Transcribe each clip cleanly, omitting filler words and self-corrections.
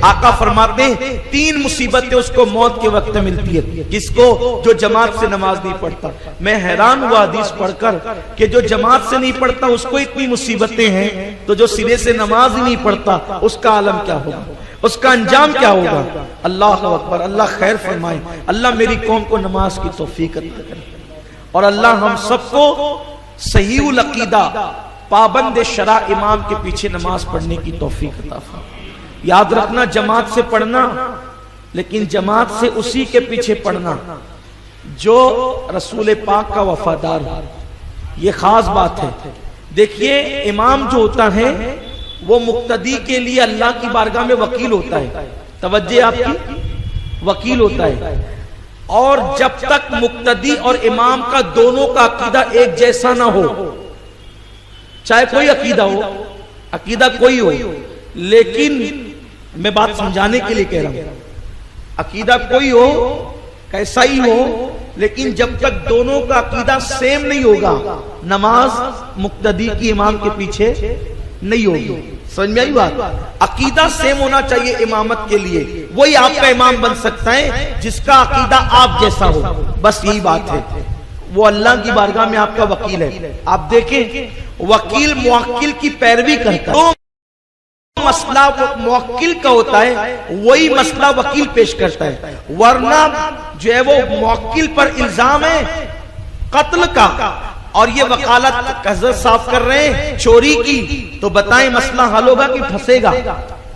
आका फरमाते हैं 3 मुसीबतें उसको मौत के वक्त मिलती है। किसको? जो जमात से नमाज नहीं पढ़ता। मैं हैरान हुआ हदीस पढ़कर कि जो जमात से नहीं पढ़ता उसको इतनी मुसीबतें हैं, तो जो सिरे से नमाज ही नहीं पढ़ता उसका आलम क्या होगा, उसका अंजाम क्या होगा। अल्लाह अकबर। अल्लाह खैर फरमाए। अल्लाह मेरी कौम को नमाज की तौफीक अता करे और अल्लाह हम सबको सहीउल अकीदा पाबंद शरा इमाम के पीछे नमाज पढ़ने की तौफीक अता फरमाए। याद रखना, जमात से पढ़ना, लेकिन जमात से उसी के पीछे पढ़ना जो रसूल पाक का वफादार हो। ये खास बात है। देखिए, इमाम जो होता है वो मुक्तदी के लिए अल्लाह की बारगाह में वकील होता है। तवज्जे आपकी, वकील होता है। और जब तक मुक्तदी और इमाम का दोनों का अकीदा एक जैसा ना हो, चाहे कोई अकीदा हो, अकीदा कोई हो, लेकिन मैं बात समझाने के लिए कह रहा हूं, अकीदा कोई हो, कैसा ही हो, लेकिन जब तक दोनों का अकीदा सेम नहीं होगा, नमाज मुक्तदी की इमाम के पीछे नहीं होगी। समझ में आई बात? अकीदा सेम होना चाहिए इमामत के लिए, वही आपका इमाम बन सकता है जिसका अकीदा आप जैसा हो। बस यही बात है। वो अल्लाह की बारगाह में आपका वकील है। आप देखें, वकील मुवक्किल की पैरवी करता है। तो मसला मुवक्किल का होता है, वही मसला वकील पेश करता है। वरना जो है वो मुवक्किल पर इल्जाम है कत्ल का, और ये वकालत हज़रत साफ कर रहे हैं चोरी की, तो बताएं मसला हल होगा कि फंसेगा?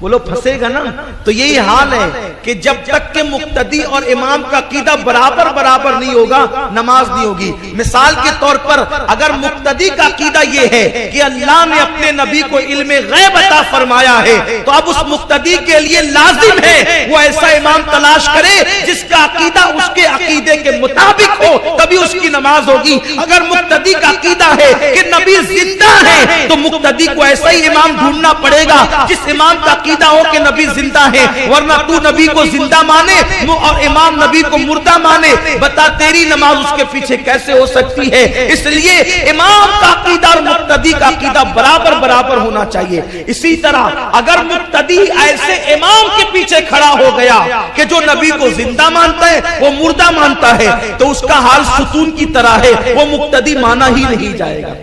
बोलो फंसेगा ना। तो यही हाल है कि जब तक के मुक्तदी और इमाम का अकीदा बराबर बराबर नहीं होगा, नमाज नहीं होगी। मिसाल के तौर पर अगर मुक्तदी का अकीदा ये है कि अल्लाह ने अपने नबी को इल्मे गैब अता फरमाया है, तो अब उस मुक्तदी के लिए लाजिम है वो ऐसा इमाम तलाश करे जिसका अकीदा उसके अकीदे के मुताबिक हो, तभी उसकी नमाज होगी। अगर मुक्तदी का अकीदा है कि नबी जिंदा है, तो मुक्तदी को ऐसा ही इमाम ढूंढना पड़ेगा जिस इमाम का अकीदा हो कि नबी जिंदा है। वरना तू नबी को जिंदा माने और इमाम नबी को मुर्दा माने, बता तेरी नमाज उसके पीछे कैसे हो सकती है। इसलिए इमाम का अकीदा और मुक्तदी का अकीदा बराबर बराबर होना चाहिए। इसी तरह अगर मुक्तदी ऐसे इमाम के पीछे खड़ा हो गया कि जो नबी को जिंदा मानता है, वो मुर्दा मानता है, तो उसका हाल सुतून की तरह है। वो मुक्तदी माना ही नहीं जाएगा,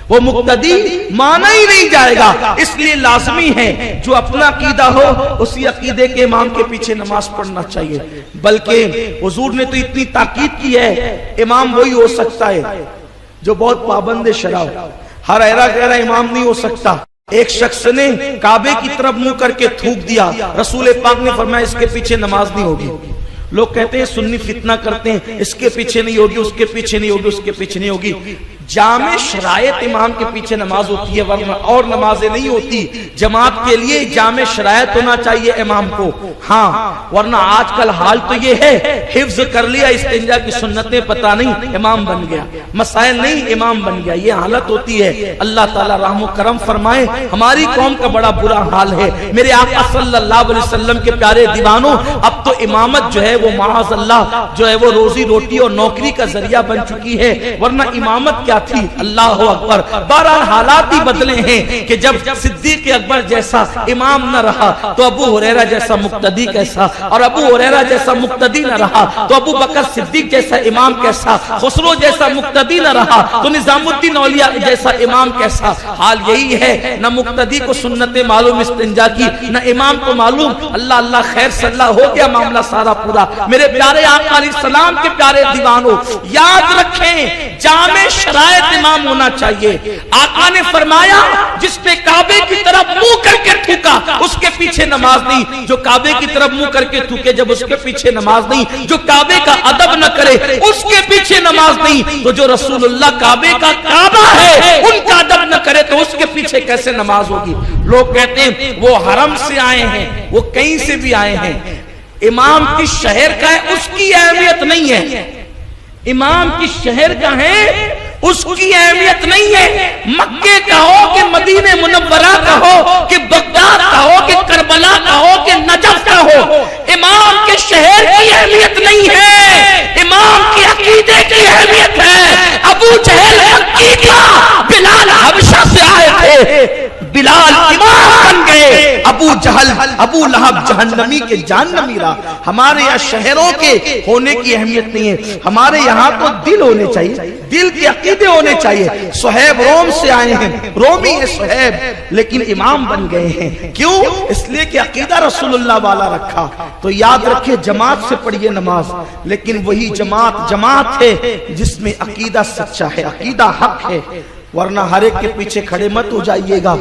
वो मुक्तदी माना ही नहीं जाएगा। इसलिए लाजमी है जो अपना अकीदा हो उसी अकीदे के इमाम के पीछे नमाज पढ़ना चाहिए। बल्कि हुजूर ने तो इतनी ताकीद की है, इमाम वही हो सकता है जो बहुत पाबंद शरा हो। हर ऐरा गहरा इमाम नहीं हो सकता। एक शख्स ने काबे की तरफ मुंह करके थूक दिया, रसूल पाक ने फरमाया इसके पीछे नमाज नहीं होगी। लोग कहते हैं सुन्नी फितना करते हैं, इसके पीछे नहीं होगी, उसके पीछे नहीं होगी, उसके पीछे नहीं होगी। जामे शरायत इमाम के पीछे नमाज होती है, वरना और नमाजें नहीं होती। जमात के लिए जामे शरायत होना चाहिए इमाम को, हाँ, वरना आजकल हाल तो ये है, हिफ्ज कर लिया, इस्तिंजा की सुन्नतें पता नहीं, इमाम बन गया, मसाइल नहीं, इमाम बन गया। ये हालत होती है। अल्लाह ताला रहम करम फरमाए। हमारी कौम का बड़ा बुरा हाल है। मेरे आका सल्लल्लाहु अलैहि वसल्लम के प्यारे दीवानों, अब तो इमामत जो है वो माअज़ल्लाह जो है वो रोजी रोटी और नौकरी का जरिया बन चुकी है, वरना इमामत क्या थी। अल्लाह अकबर। बहरहाल हालात ही बदले हैं कि जब सिद्दीक अकबर जैसा इमाम न रहा तो अबू हुरैरा जैसा मुक्तदी कैसा, और अबू हुरैरा जैसा मुक्तदी न रहा तो अबू बकर सिद्दीक जैसा इमाम कैसा, खुसरो जैसा मुक्तदी न रहा तो निजामुद्दीन औलिया जैसा इमाम कैसा। हाल यही है, न मुक्तदी को सुन्नतें मालूम इस्तिंजा की, न इमाम को मालूम। अल्लाह अल्लाह खैर सल्ला हो गया मामला सारा पूरा। मेरे प्यारे आका अलैहिस्सलाम के प्यारे दीवानों, याद रखें जामे शरायत इमाम होना चाहिए। आका ने फरमाया जिसने काबे की तरफ मुंह करके थूका उसके पीछे नमाज नहीं, जो काबे की तरफ मुंह करके थूके जब उसके पीछे नमाज नहीं, जो काबे का अदब न करे उसके पीछे नमाज नहीं, तो जो रसूलुल्लाह काबे का काबा है उनका अदब न करे तो उसके पीछे कैसे नमाज होगी। लोग कहते हैं वो हरम से आए हैं, वो कहीं से भी आए हैं, इमाम किस शहर का है उसकी अहमियत नहीं है। इमाम किस शहर का है उसकी अहमियत नहीं है। मक्के का हो कि मदीने मुनव्वरा का हो कि बगदाद का हो कि करबला का हो कि नजफ का हो, इमाम के शहर की अहमियत नहीं है, इमाम के अकीदे की अहमियत है। अबू जहल मक्की था, बिलाल हबशा से आए थे, बिलाल इमाम बन गए, अबू अबू जहल, अबू लहब जहन्नमी के जहन्नमी रहा। हमारे यहाँ शहरों के होने की अहमियत नहीं है, हमारे यहाँ तो दिल होने चाहिए, दिल के अकीदे होने चाहिए। सुहैब रोम से आए हैं, रोमी है सुहैब, लेकिन इमाम बन गए हैं। क्यों? इसलिए कि अकीदा रसूलुल्लाह वाला रखा। तो याद रखिए, जमात से पढ़िए नमाज, लेकिन वही जमात है जिसमें अकीदा सच्चा है, अकीदा हक है। वरना हर एक के पीछे खड़े मत हो जाइएगा,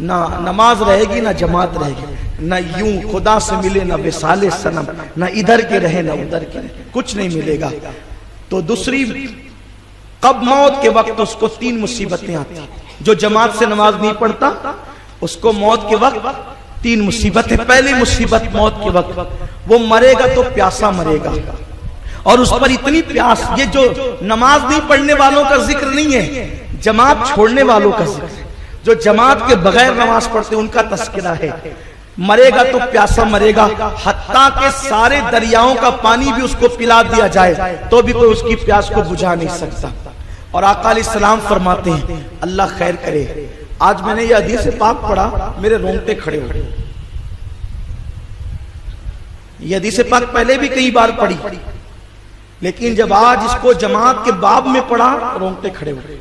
ना नमाज रहेगी ना जमात रहेगी, ना यूं खुदा से मिले ना विसाले सनम, ना इधर के रहे ना उधर के रहे, कुछ नहीं मिलेगा। तो दूसरी, कब मौत के वक्त उसको 3 मुसीबतें आती। जो जमात से नमाज नहीं पढ़ता उसको मौत के वक्त 3 मुसीबतें। पहली मुसीबत मौत के वक्त, वो मरेगा तो प्यासा मरेगा, और उस पर इतनी प्यास, ये जो नमाज नहीं पढ़ने वालों का जिक्र नहीं है, जमात छोड़ने वालों का जिक्र, जो जमात के बगैर नमाज पढ़ते उनका तस्करा है। मरेगा तो प्यासा मरेगा, हत्ता के सारे दरियाओं का पानी भी उसको पिला दिया जाए तो भी कोई उसकी प्यास को बुझा नहीं सकता। और आका अलैहिस्सलाम फरमाते हैं, अल्लाह खैर करे, आज मैंने ये हदीस पाक पढ़ा, मेरे रोंगटे खड़े हो गए। ये हदीस पाक पहले भी कई बार पढ़ी, लेकिन जब आज इसको जमात के बाब में पढ़ा, रोंगटे खड़े हो गए।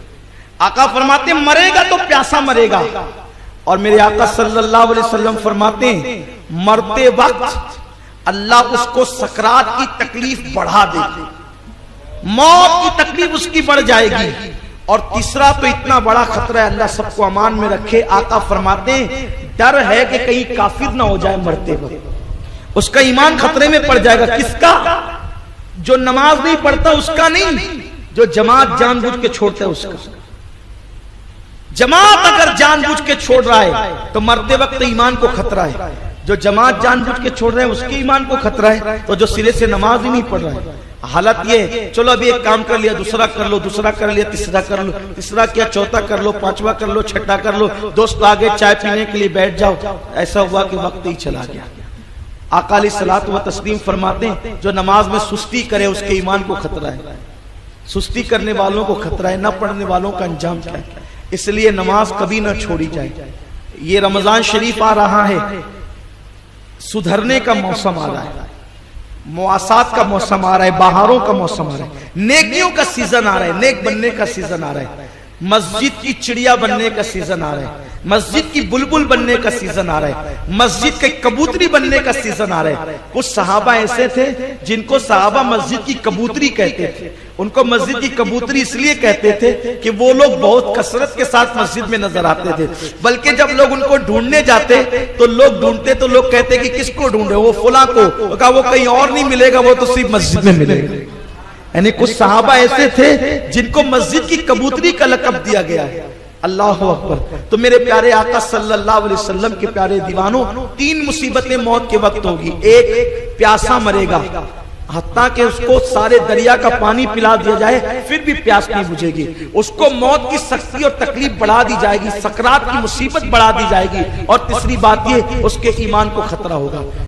आका फरमाते मरेगा तो प्यासा मरेगा, और मेरे आका सल्लल्लाहु अलैहि वसल्लम फरमाते हैं, मरते वक्त अल्लाह उसको सकरात की तकलीफ बढ़ा देगी, मौत की तकलीफ उसकी बढ़ जाएगी। और तीसरा तो इतना बड़ा खतरा है, अल्लाह सबको अमान में रखे। आका फरमाते हैं, डर है कि कहीं काफिर ना हो जाए मरते वक्त, उसका ईमान खतरे में पड़ जाएगा। किसका? जो नमाज नहीं पढ़ता उसका नहीं, जो जमात जानबूझ के छोड़ता है उसका। जमात अगर जानबूझ के छोड़ रहा है तो मरते वक्त ईमान को खतरा है, जो जमात जानबूझ के छोड़ रहे हैं उसके ईमान को खतरा है, तो जो सिरे से नमाज ही नहीं पढ़ रहा है। हालत ये, चलो अभी एक काम कर लिया, दूसरा कर लो, दूसरा कर लिया, तीसरा कर लो, तीसरा किया, चौथा कर लो, पांचवा कर लो, छठा कर लो, दोस्त आगे चाय पीने के लिए बैठ जाओ, ऐसा हुआ कि वक्त ही चला गया। आका अलैहिस्सलातु व तस्लीम फरमाते हैं, जो नमाज में सुस्ती करे उसके ईमान को खतरा है, सुस्ती करने वालों को खतरा है, न पढ़ने वालों का अंजाम क्या है। इसलिए नमाज कभी न छोड़ी जाए। ये रमजान शरीफ आ रहा है, सुधरने का मौसम आ रहा है, मुआसात का मौसम आ रहा है, बहारों का मौसम आ रहा है, नेकियों का सीजन आ रहा है, नेक बनने का सीजन आ रहा है, मस्जिद की चिड़िया बनने का सीजन आ रहा है, मस्जिद की बुलबुल बनने का सीजन आ रहा है, मस्जिद के कबूतरी बनने का सीजन आ रहा है। कुछ सहाबा ऐसे थे जिनको सहाबा मस्जिद की कबूतरी कहते थे। उनको मस्जिद की कबूतरी इसलिए कहते थे कि वो लोग बहुत कसरत के साथ मस्जिद में नजर आते थे, बल्कि जब लोग उनको ढूंढने जाते तो लोग ढूंढते तो लोग कहते कि किसको ढूंढे, वो फुला को, वो कहीं और नहीं मिलेगा, वो तो सिर्फ मस्जिद में मिलेगा। यानी कुछ सहाबा ऐसे थे जिनको मस्जिद की कबूतरी का लक़ब दिया गया है। अल्लाह अकबर। तो मेरे प्यारे आका सल्लल्लाहु अलैहि वसल्लम के प्यारे दीवानों, 3 मुसीबतें मौत के वक्त होगी। एक, प्यासा मरेगा, हत्ता के उसको सारे दरिया का पानी पिला दिया जाए फिर भी प्यास नहीं बुझेगी, उसको मौत की सख्ती और तकलीफ बढ़ा दी जाएगी, सकरात की मुसीबत बढ़ा दी जाएगी। और तीसरी बात ये, उसके ईमान को खतरा होगा।